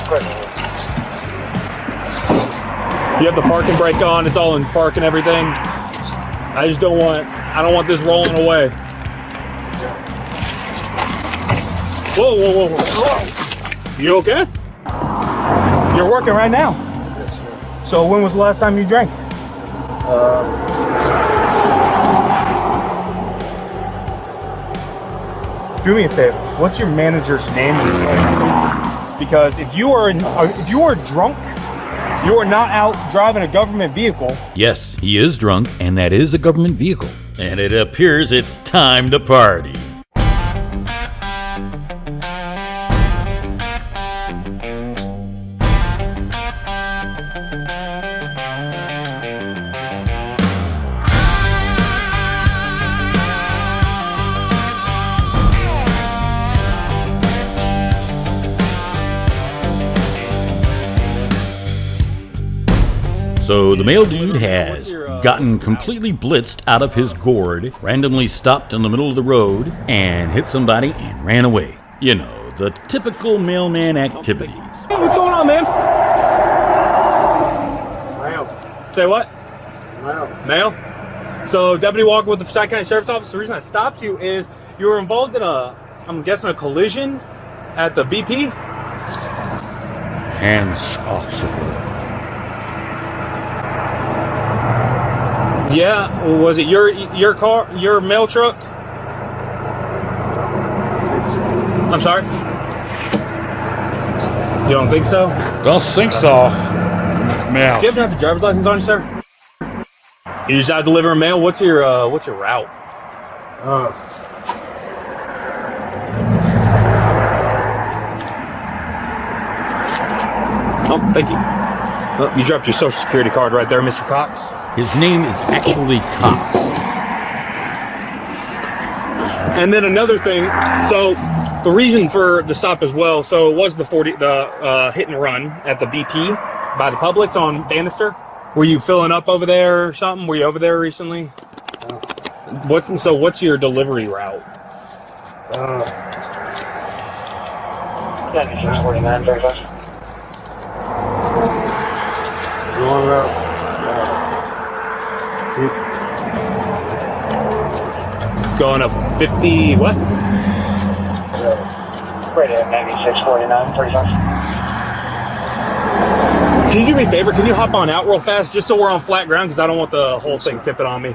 You have the parking brake on. It's all in park and everything. I just don't want this rolling away. Whoa, whoa, whoa, whoa. You okay? You're working right now? Yes, sir. So when was the last time you drank? Do me a favor. What's your manager's name? Because if you are drunk, you are not out driving a government vehicle. Yes, he is drunk, and that is a government vehicle. And it appears it's time to party. So the male dude has gotten completely blitzed out of his gourd, randomly stopped in the middle of the road, and hit somebody and ran away. You know, the typical mailman activities. Hey, what's going on, man? Mail. Say what? Mail. Mail? So, Deputy Walker with the Forsyth County Sheriff's Office, the reason I stopped you is you were involved in I'm guessing a collision at the BP? Hands off, sir. Yeah, was it your car, your mail truck? I'm sorry? You don't think so? Don't think so. Mail. Do you have the driver's license on you, sir? You just out delivering mail? What's your route? Oh, thank you. Oh, you dropped your social security card right there, Mr. Cox. His name is actually Cox. And then another thing, so the reason for the stop as well, so it was the hit and run at the BP by the Publix on Bannister. Were you filling up over there or something? Were you over there recently? So what's your delivery route? 4649, very much. Going up. Going up 50, what? Radio 9649, 35. Can you do me a favor? Can you hop on out real fast just so we're on flat ground? Because I don't want the whole thing tipping on me.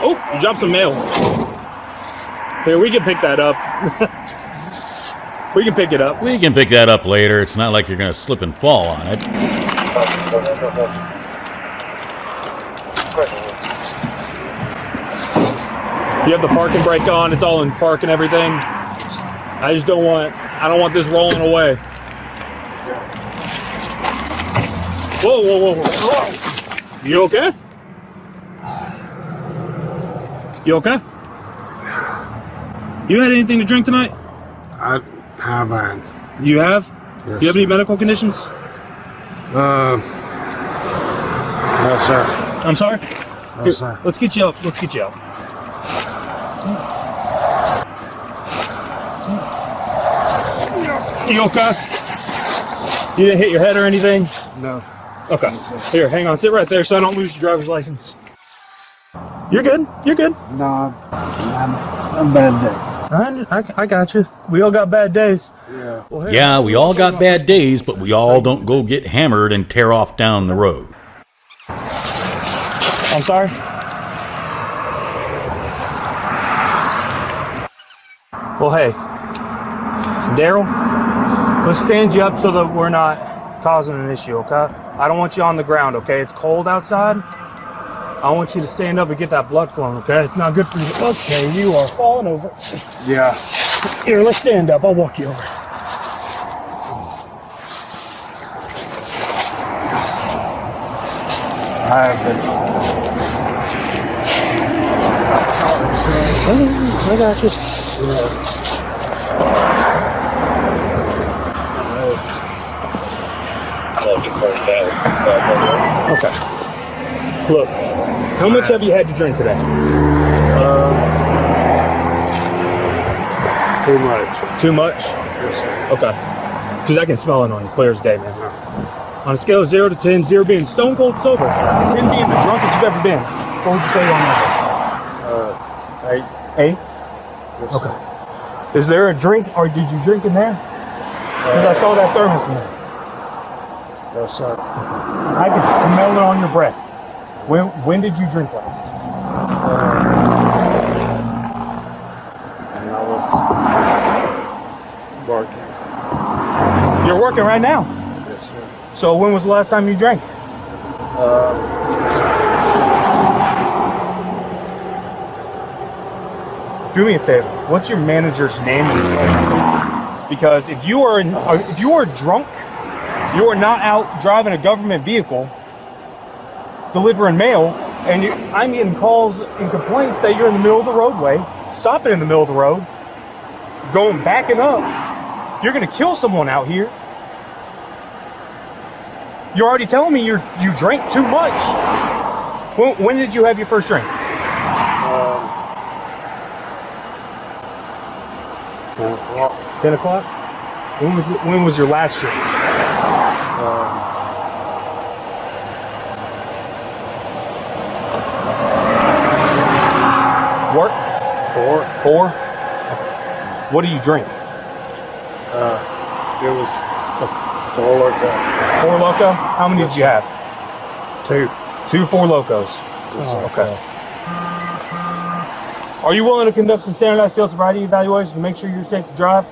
Oh, you dropped some mail. Here, we can pick that up. We can pick it up. We can pick that up later. It's not like you're going to slip and fall on it. You have the parking brake on. It's all in park and everything. I just don't want this rolling away. Whoa, whoa, whoa, whoa. You okay? You okay? You had anything to drink tonight? I have had. You have? Yes. Do you have any medical conditions? No, sir. I'm sorry? No, Here, sir. let's get you up. Let's get you up. You okay? You didn't hit your head or anything? No. Okay. Here, hang on. Sit right there so I don't lose your driver's license. You're good. You're good. No, I'm bad day. I got you. We all got bad days. Yeah. Well, hey, Yeah, we all got bad days, but we all don't go get hammered and tear off down the road. I'm sorry? Well, hey, Daryl, let's stand you up so that we're not causing an issue, okay? I don't want you on the ground, okay? It's cold outside. I want you to stand up and get that blood flowing, okay? It's not good for you. Okay, you are falling over. Yeah. Here, let's stand up. I'll walk you over. I have been. I got you. Okay. Look, how much have you had to drink today? Too much. Too much? Yes, sir. Okay. Because I can smell it on you clear as day, man. On a scale of 0 to 10, 0 being stone cold sober, 10 being the drunkest you've ever been, what would you say on that? 8. 8? Yes, Okay. sir. Is there a drink, or did you drink in there? Because I saw that thermos in there. Yes, sir. I can smell it on your breath. When did you drink last? And I was working. You're working right now. Yes, sir. So when was the last time you drank? Do me a favor. What's your manager's name? Because if you are drunk, you are not out driving a government vehicle, delivering mail, and I'm getting calls and complaints that you're in the middle of the roadway, stopping in the middle of the road, backing up. You're going to kill someone out here. You're already telling me you drank too much. When did you have your first drink? 10 o'clock. 10 o'clock? When was your last drink? Work? 4? What do you drink? It was 4 Loco. 4 Loco? How many did you have? 2. 2 4 Locos. Oh, okay. Are you willing to conduct some standardized field sobriety evaluations to make sure you're safe to drive?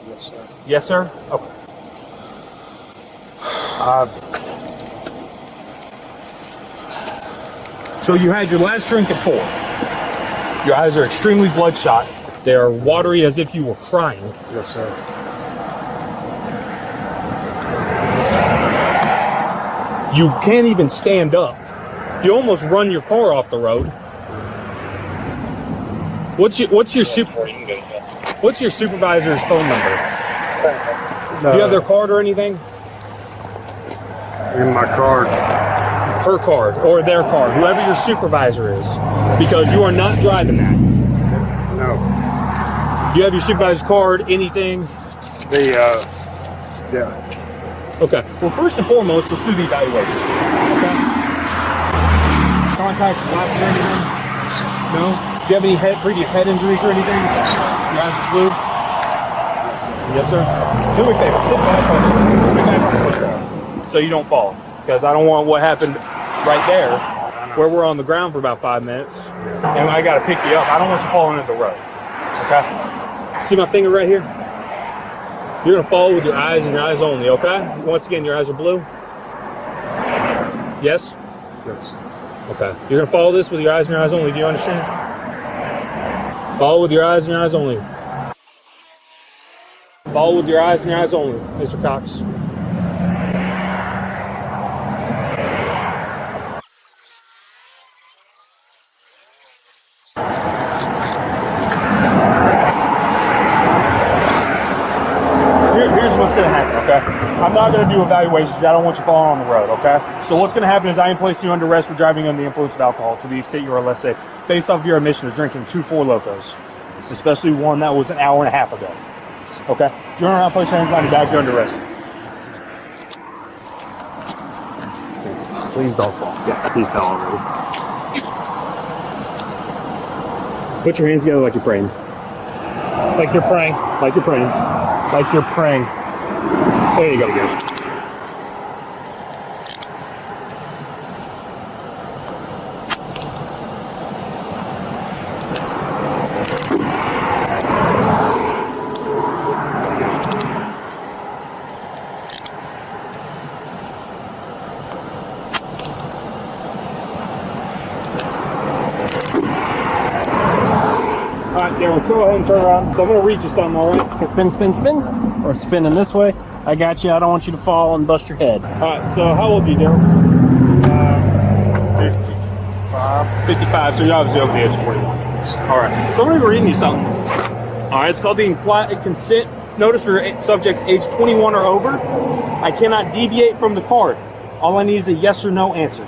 Yes, sir. Yes, sir? Okay. So you had your last drink at 4. Your eyes are extremely bloodshot. They are watery as if you were crying. Yes, sir. You can't even stand up. You almost run your car off the road. What's your supervisor's phone number? Do you have their card or anything? In my card. Her card or their card, whoever your supervisor is, because you are not driving that. No. Do you have your supervisor's card? Anything? Yeah. Okay. Well, first and foremost, let's do the evaluation. Okay. Contacts, glasses, or anything? No. Do you have any previous head injuries or anything? Your eyes are blue? Yes, sir. Do me a favor. Sit back on the push so you don't fall. Because I don't want what happened right there, where we're on the ground for about 5 minutes, and I got to pick you up. I don't want you falling into the road. Okay? See my finger right here? You're going to fall with your eyes and your eyes only, okay? Once again, your eyes are blue? Yes? Yes. Okay. You're going to follow this with your eyes and your eyes only. Do you understand? Follow with your eyes and your eyes only. Follow with your eyes and your eyes only, Mr. Cox. Here's what's going to happen, okay? I'm not going to do evaluations. I don't want you falling on the road, okay? So what's going to happen is I am placing you under arrest for driving under the influence of alcohol to the extent you are less safe, based off of your admission of drinking 2 4 Locos, especially one that was an hour and a half ago. Okay? If you're around, place your hands behind your back, you're under arrest. Please don't fall. Yeah, he fell already. Put your hands together like you're praying. Like you're praying. Like you're praying. Like you're praying. There you go. Alright, Darren, go ahead and turn around. So I'm going to read you something, alright? Spin, spin, spin. Or spinning this way. I got you. I don't want you to fall and bust your head. Alright, so how old are you, Darren? 55. 55, so you're obviously over the age of 21. Alright, so I'm going to be reading you something. Alright, it's called the implied consent notice for subjects age 21 or over. I cannot deviate from the card. All I need is a yes or no answer.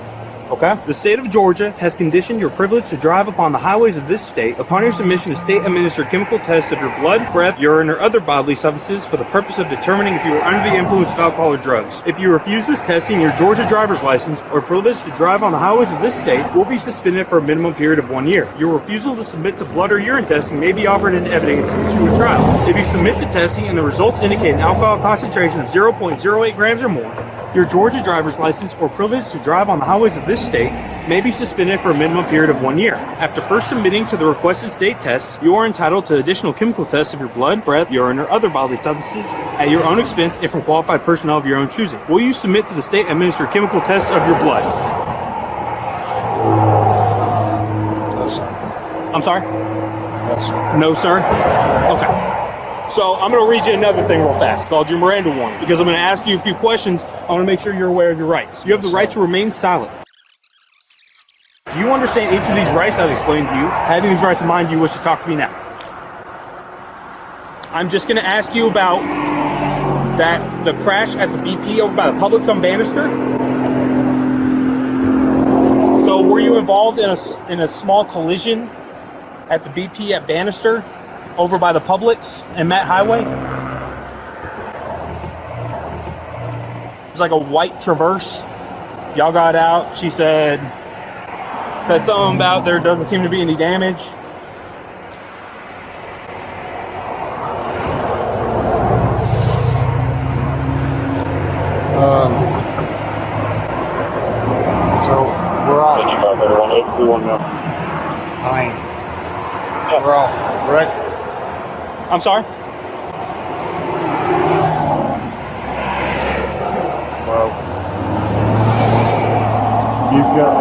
Okay? The state of Georgia has conditioned your privilege to drive upon the highways of this state upon your submission to state-administered chemical tests of your blood, breath, urine, or other bodily substances for the purpose of determining if you are under the influence of alcohol or drugs. If you refuse this testing, your Georgia driver's license or privilege to drive on the highways of this state will be suspended for a minimum period of 1 year. Your refusal to submit to blood or urine testing may be offered in evidence to a trial. If you submit to testing and the results indicate an alcohol concentration of 0.08 grams or more, your Georgia driver's license or privilege to drive on the highways of this state may be suspended for a minimum period of 1 year. After first submitting to the requested state tests, you are entitled to additional chemical tests of your blood, breath, urine, or other bodily substances at your own expense and from qualified personnel of your own choosing. Will you submit to the state-administered chemical tests of your blood? No, sir. I'm sorry? No, sir. No, sir? Okay. So I'm going to read you another thing real fast. It's called your Miranda warning, because I'm going to ask you a few questions. I want to make sure you're aware of your rights. You have the right to remain silent. Do you understand each of these rights I've explained to you? Having these rights in mind, do you wish to talk to me now? I'm just going to ask you about the crash at the BP over by the Publix on Bannister. So were you involved in a small collision at the BP at Bannister over by the Publix and Matt Highway? It was like a white Traverse. Y'all got out. She said something about there doesn't seem to be any damage. So we're off. 821 now. We're off, correct? I'm sorry? Well, you've got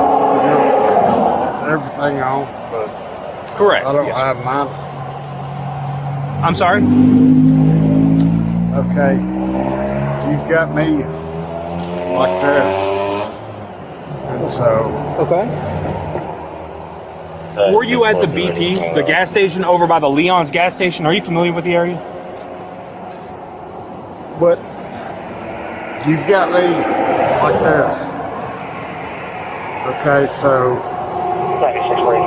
everything on, but Correct. I don't Yes. have mine. I'm sorry? Okay, you've got me like this, and so Okay. Were you at the BP, the gas station over by the Leon's gas station? Are you familiar with the area? but you've got me like this. Okay, so 9643.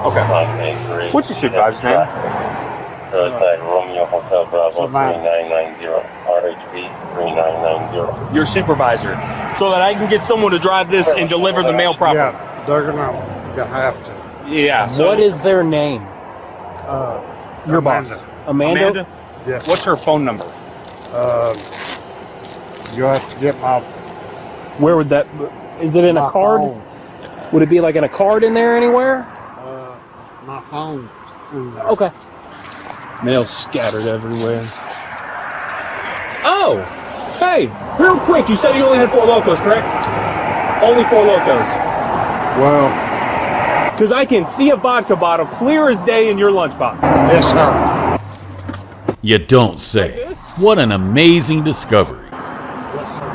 Okay. What's your supervisor's name? Roadside Romeo Hotel Bravo Savannah. 3990 RHB 3990. Your supervisor. So that I can get someone to drive this and deliver the mail properly. yeah, they're gonna have to. Yeah. So What is their name? Your Amanda. boss. Amanda? Amanda? Yes. What's her phone number? You'll have to get my Where would that... Is it in a my card? phone. Would it be like in a card in there anywhere? My phone. Okay. Mail scattered everywhere. Oh! Hey! Real quick, you said you only had 4 Locos, correct? Only 4 Locos. Well, Because I can see a vodka bottle clear as day in your lunchbox. yes, sir. You don't say. What an amazing discovery. Yes, sir.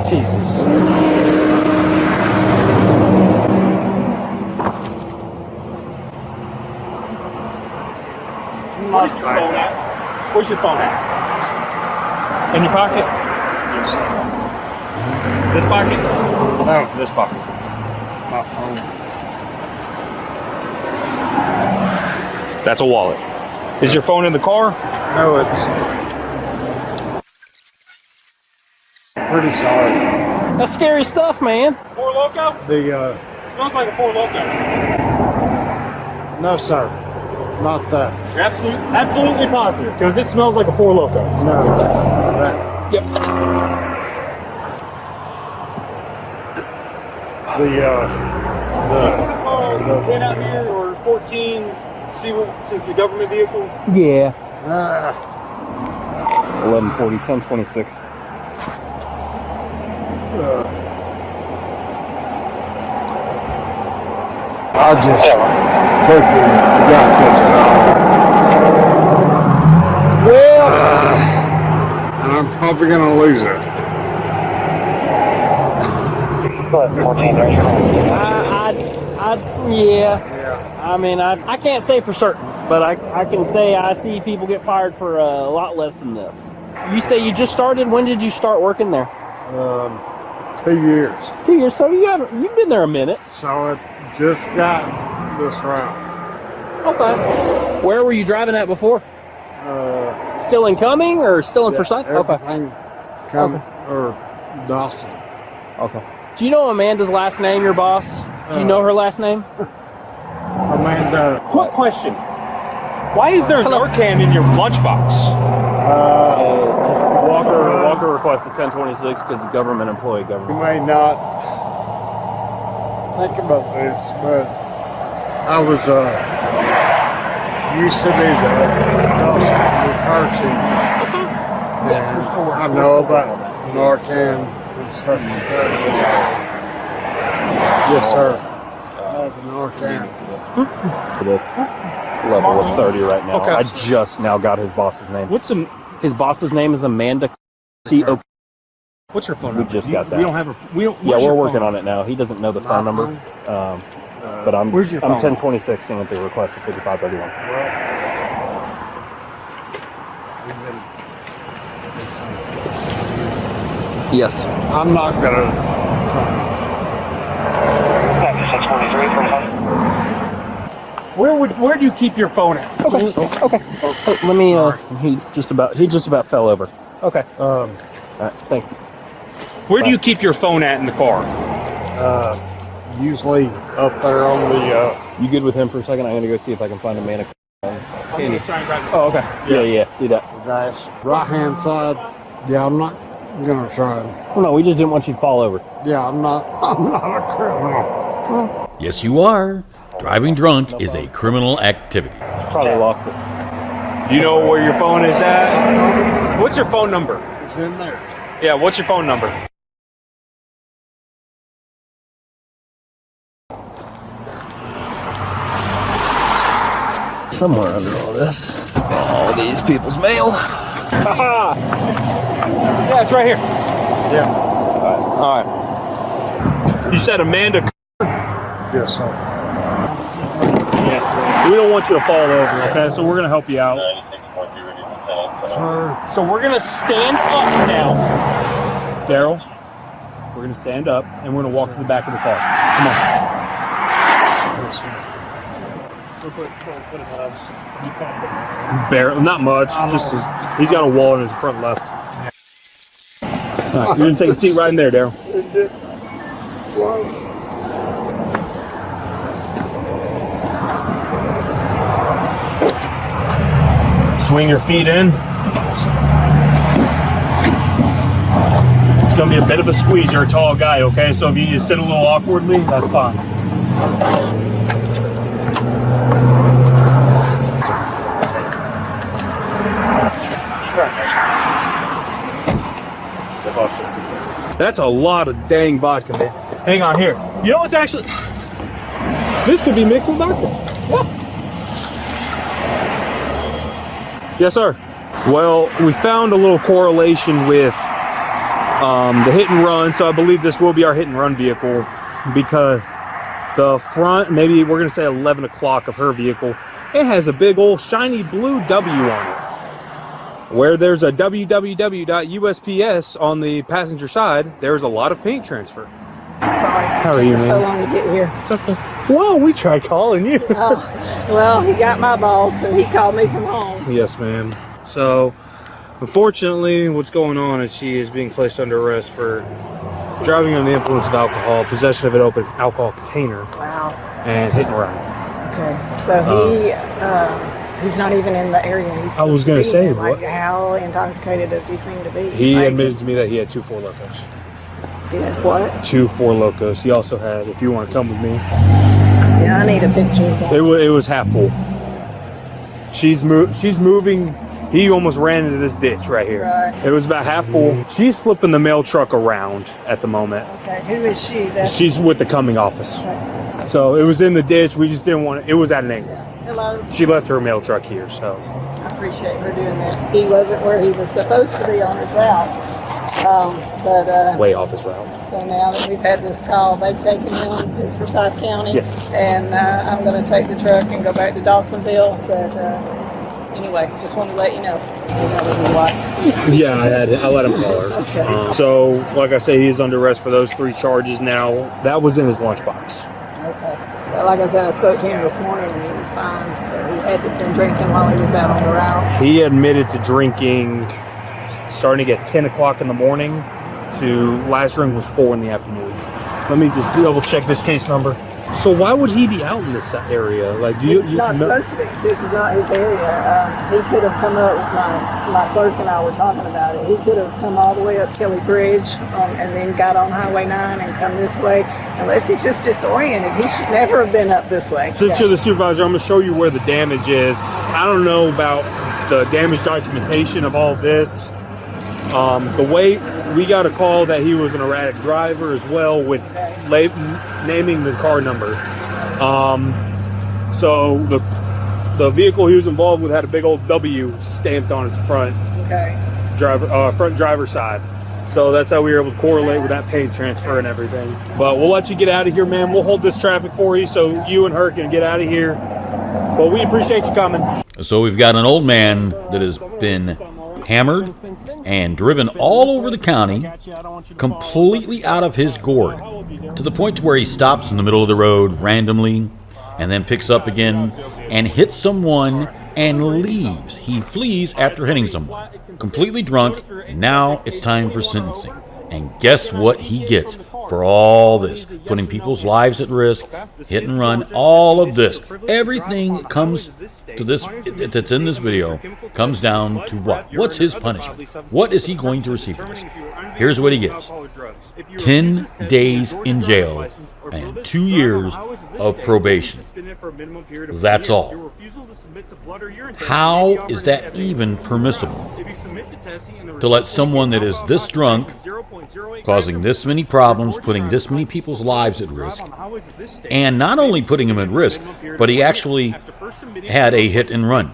Jesus. Where's your phone at? Where's your phone at? In your pocket? Yes, sir. This pocket? No, This pocket. my phone. That's a wallet. Is your phone in the car? No, it's pretty sorry. That's scary stuff, man. 4 Loco? The Smells like a 4 Loco. no, sir, not that. You're absolutely positive, because it smells like a 4 Loco. No, that. Yep. The 10 out here or 14, see what, since the government vehicle? Yeah. 11:40, 10:26. I just freaking got this. Well, and I'm probably gonna lose it. Go ahead, 14 there. Yeah. I mean, I can't say for certain. but I can say I see people get fired for a lot less than this. You say you just started. When did you start working there? 2 years. 2 years. So you've been there a minute. So I just got this route. Okay. Where were you driving at before? Still in Cumming or still in Forsyth? Okay. Or Dawson. Okay. Do you know Amanda's last name, your boss? Do you know her last name? Amanda. Quick question. Why is there Narcan in your lunchbox? Just Walker requested 1026 because government employee You government. may not think about this, but I was used to be the Dawson fire chief. I know about Narcan and stuff like that. Yes, sir. Narcan. Level of 30 right now. Okay. I just now got his boss's name. His boss's name is Amanda. What's her phone We number? just got that. We don't have a. We don't. Yeah, we're working on it now. He doesn't know the phone number, but I'm Where's your phone? 1026 and at the request of 5531. Yes. I'm not gonna. 623, Where do you keep your phone at? Okay. Hey, let me. He just about fell over. Okay. All right. Thanks. Where do you keep your phone at in the car? Usually up there on the. You good with him for a second? I'm gonna go see if I can find a maniac. I'm gonna try and grab it. Oh, okay. Yeah. Do that. Guys, right hand side. Yeah, I'm not gonna try. Well, no, we just didn't want you to fall over. Yeah, I'm not a criminal. Yes, you are. Driving drunk is a criminal activity. Probably lost it. Do you know where your phone is at? What's your phone number? It's in there. Yeah, what's your phone number? Somewhere under all this, all these people's mail. Yeah, it's right here. Yeah. All right. You said Amanda. Yes, sir. Yeah. We don't want you to fall over, okay? So we're going to help you out. 96.0, ready to Sir. So we're going to stand up now. Daryl, we're going to stand up and we're going to walk to the back of the car. Come Yes, sir. on. Barely, not much. Just he's got a wall in his front left. All right, you're going to take a seat right in there, Daryl. Swing your feet in. It's going to be a bit of a squeeze. You're a tall guy, okay? So if you just sit a little awkwardly, that's fine. That's a lot of dang vodka, man. Hang on here. You know what's actually... This could be mixed with vodka. Yeah. Yes, sir. Well, we found a little correlation with the hit and run, so I believe this will be our hit and run vehicle because the front, maybe we're going to say 11 o'clock of her vehicle, it has a big old shiny blue W on it. Where there's a www.USPS on the passenger side, there's a lot of paint transfer. Sorry. How are you, Took us so man? long to get here. Whoa, we tried calling you. Oh, well, he got my boss, and he called me from home. Yes, ma'am. So, unfortunately, what's going on is she is being placed under arrest for driving under the influence of alcohol, possession of an open alcohol container, Wow. and hit and run. Okay. So he's not even in the area. I was gonna say, like, what? how intoxicated does he seem to be? He Like, admitted to me that he had 2 Four Locos. did what? 2 Four Locos. He also had, if you want to come with me, Yeah, I need a picture of that. it was half full. She's moving. He almost ran into this ditch right here. Right. It was about half full. She's flipping the mail truck around at the moment. Okay, who is she? That's She's with the Cumming office. okay. So it was in the ditch. We just didn't want it. It was at an angle. Hello. She left her mail truck here, so. I appreciate her doing that. He wasn't where he was supposed to be on his route. Way off his route. So now that we've had this call, they've taken him. It's Forsyth County. Yes. And I'm going to take the truck and go back to Dawsonville. But anyway, just wanted to let you know. Yeah, I let him call her. Okay. So, like I say, he's under arrest for those 3 charges now. That was in his lunchbox. Okay. But like I said, I spoke to him this morning and he was fine. So he had been drinking while he was out on the route. He admitted to drinking starting at 10 o'clock in the morning to last drink was 4 in the afternoon. Let me just double check this case number. So why would he be out in this area? Like, It's not supposed to be. This is not his area. He could have come up with my clerk and I were talking about it. He could have come all the way up Kelly Bridge and then got on Highway 9 and come this way. Unless he's just disoriented. He should never have been up this way. Since you're the supervisor, I'm going to show you where the damage is. I don't know about the damage documentation of all this. The way we got a call that he was an erratic driver as well with naming the car number. So the vehicle he was involved with had a big old W stamped on its front driver's side. So that's how we were able to correlate with that paint transfer and everything. But we'll let you get out of here, man. We'll hold this traffic for you so you and her can get out of here. But we appreciate you coming. So we've got an old man that has been hammered and driven all over the county, completely out of his gourd, to the point to where he stops in the middle of the road randomly and then picks up again and hits someone and leaves. He flees after hitting someone. Completely drunk. Now it's time for sentencing. And guess what he gets for all this? Putting people's lives at risk, hit and run, all of this. Everything that comes to this, that's in this video, comes down to what? What's his punishment? What is he going to receive for this? Here's what he gets. 10 days in jail and 2 years of probation. That's all. How is that even permissible? To let someone that is this drunk, causing this many problems, putting this many people's lives at risk, and not only putting them at risk, but he actually had a hit and run.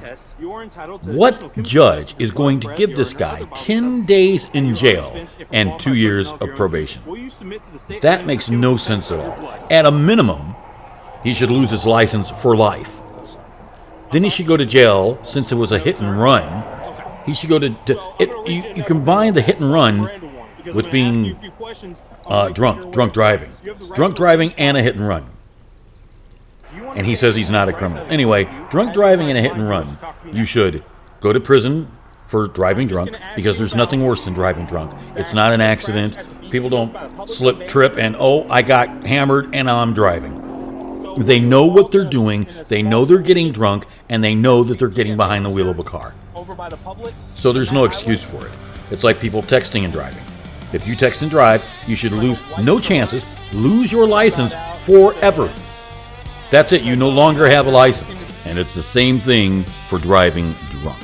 What judge is going to give this guy 10 days in jail and 2 years of probation? That makes no sense at all. At a minimum, he should lose his license for life. Then he should go to jail since it was a hit and run. He should go to you combine the hit and run with being drunk driving and a hit and run. And he says he's not a criminal. Anyway, drunk driving and a hit and run. You should go to prison for driving drunk because there's nothing worse than driving drunk. It's not an accident. People don't slip, trip, and I got hammered and now I'm driving. They know what they're doing, they know they're getting drunk, and they know that they're getting behind the wheel of a car. So there's no excuse for it. It's like people texting and driving. If you text and drive, you should lose no chances, lose your license forever. That's it, you no longer have a license. And it's the same thing for driving drunk.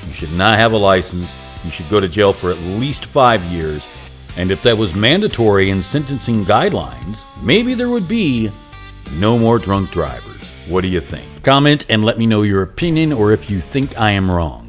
You should not have a license, you should go to jail for at least 5 years, and if that was mandatory in sentencing guidelines, maybe there would be no more drunk drivers. What do you think? Comment and let me know your opinion or if you think I am wrong.